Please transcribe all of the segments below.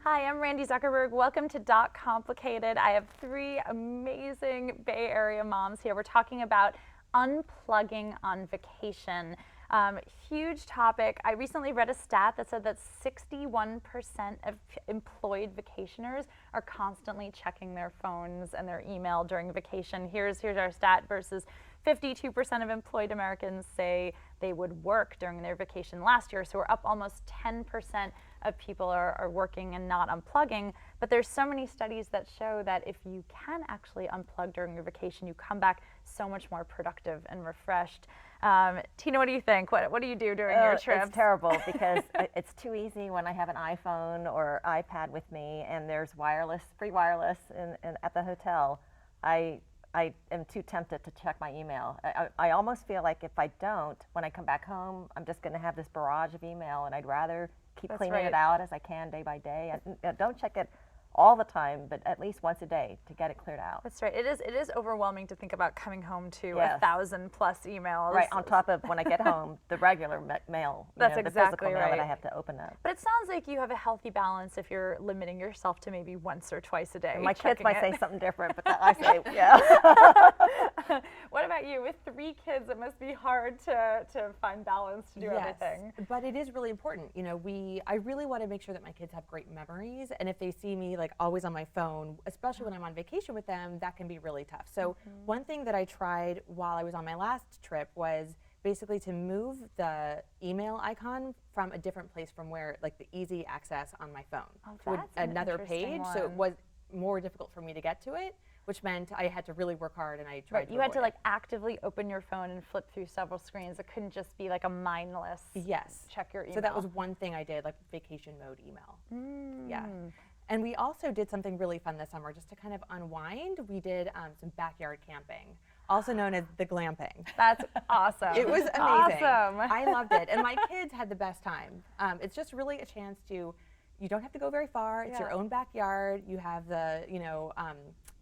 Hi, I'm Randi Zuckerberg. Welcome to Dot Complicated. I have three amazing Bay Area moms here. We're talking about unplugging on vacation. Huge topic. I recently read a stat that said that 61% of employed vacationers are constantly checking their phones and their email during vacation. Here's our stat versus 52% of employed Americans say they would work during their vacation last year. So we're up almost 10% of people are working and not unplugging. But there's so many studies that show that if you can actually unplug during your vacation, you come back so much more productive and refreshed. Tina, what do you think? What do you do during your trips? It's terrible because it's too easy when I have an iPhone or iPad with me and there's free wireless at the hotel. I am too tempted to check my email. I almost feel like if I don't, when I come back home, I'm just going to have this barrage of email, and I'd rather keep cleaning it out as I can day by day. I don't check it all the time, but at least once a day to get it cleared out. That's right. It is overwhelming to think about coming home to 1,000+ emails. Right, on top of when I get home, the regular mail, That's the exactly physical mail right. that I have to open up. But it sounds like you have a healthy balance if you're limiting yourself to maybe once or twice a day. My kids might say something different, but I say, What about you? With 3 kids, it must be hard to find balance to do everything. But it is really important. You know, I really want to make sure that my kids have great memories, and if they see me like always on my phone, especially when I'm on vacation with them, that can be really tough. So one thing that I tried while I was on my last trip was basically to move the email icon from a different place from where, like, the easy access on my phone to another page. So it was more difficult for me to get to it, which meant I had to really work hard, and I tried to You had to avoid like actively open your phone and flip through several screens. It couldn't just be like a mindless check your email. So that was one thing I did, like vacation mode email. Yeah. And we also did something really fun this summer just to kind of unwind. We did some backyard camping, also known as the glamping. That's awesome. It was amazing. Awesome. I loved it. And my kids had the best time. It's just really a chance to, you don't have to go very far. It's your own backyard. You have the,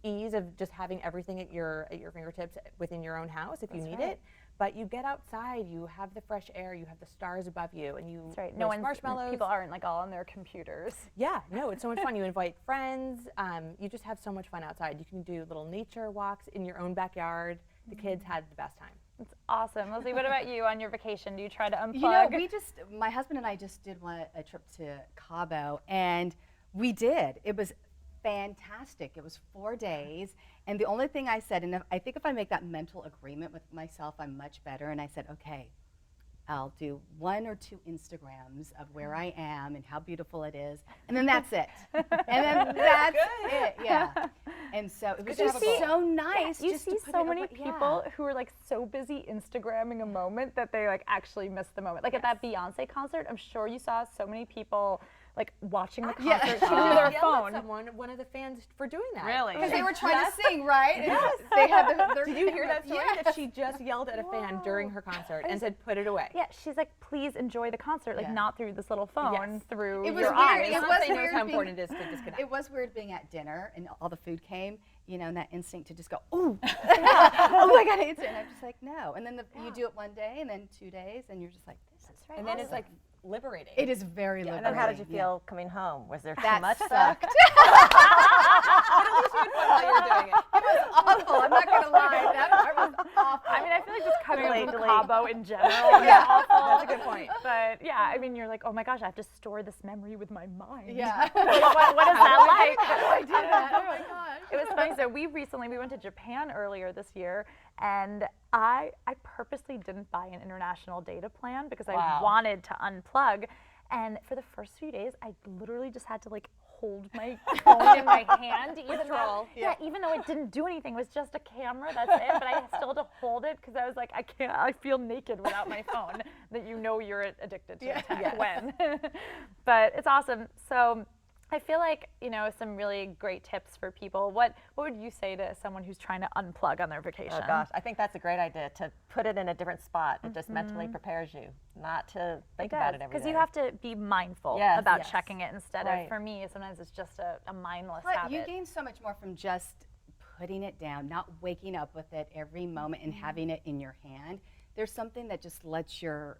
ease of just having everything at your fingertips within your own house if you need it. But you get outside, you have the fresh air, you have the stars above you, and you roast marshmallows. People aren't like all on their computers. Yeah, no, it's so much fun. You invite friends. You just have so much fun outside. You can do little nature walks in your own backyard. The kids had the best time. It's awesome. Lizzie, what about you on your vacation? Do you try to unplug? You know, my husband and I just did a trip to Cabo, and we did. It was fantastic. It was 4 days, and the only thing I said, and I think if I make that mental agreement with myself, I'm much better, and I said, okay, I'll do 1 or 2 Instagrams of where I am and how beautiful it is, and then that's it. And then that's it, And so it was just so nice. You see so many people who are like so busy Instagramming a moment that they like actually miss the moment. Like at that Beyonce concert, I'm sure you saw so many people like watching the concert through their phone. One of the fans for doing that. Really? Because they were trying to sing, right? Yes. They had Did you hear that story? That she just yelled at a fan during her concert and said, "Put it away." Yeah, she's like, "Please enjoy the concert, like not through this little phone, through it was your weird. eyes." It was knows weird how important it is to disconnect. It was weird being at dinner and all the food came, and that instinct to just go, "Ooh, oh my God, it's it." And I'm just like, no. And then you do it one day, and then 2 days, and you're just like, this is right. And then it's like liberating. It is very liberating. And then how did you feel coming home? Was there too That much sucked. But at least you had fun while you were doing it. It was awful. I'm not gonna lie. That part was awful. I mean, I feel like just coming to Cabo in general is awful. That's a good point. But yeah, I mean, you're like, oh my gosh, I have to store this memory with my mind. Yeah. what is that like? How do I do that? Oh my gosh. It was funny. So we went to Japan earlier this year, and I purposely didn't buy an international data plan because I wanted to unplug. And for the first few days, I literally just had to like hold my phone in my hand, even though it didn't do anything. It was just a camera. That's it. But I still had to hold it because I was like, I feel naked without my phone. That you're addicted to tech when. But it's awesome. So I feel like, some really great tips for people. What would you say to someone who's trying to unplug on their vacation? Oh gosh, I think that's a great idea, to put it in a different spot. It just mentally prepares you not to think about it every day. Because you have to be mindful about checking it instead of, for me, sometimes it's just a mindless habit. You gain so much more from just putting it down, not waking up with it every moment and having it in your hand. There's something that just lets you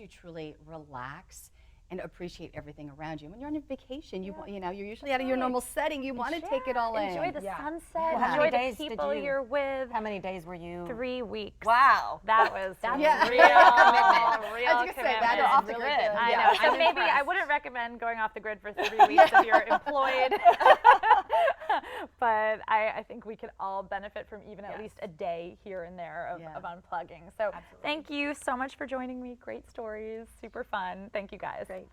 truly relax and appreciate everything around you. When you're on a vacation, you want, you're usually out of your normal setting. You want to take it all in. Enjoy the sunset. Well, how enjoy many days the did people you- you're with. How many days were you? 3 weeks. Wow. That was Yeah. real Commitment. real I was gonna say, commitment. that's off the grid. I Yeah. know. So I'm maybe I impressed. wouldn't recommend going off the grid for 3 weeks if you're employed. But I think we could all benefit from even at least a day here and there of unplugging. So thank you so much for joining me. Great stories. Super fun. Thank you guys. Great.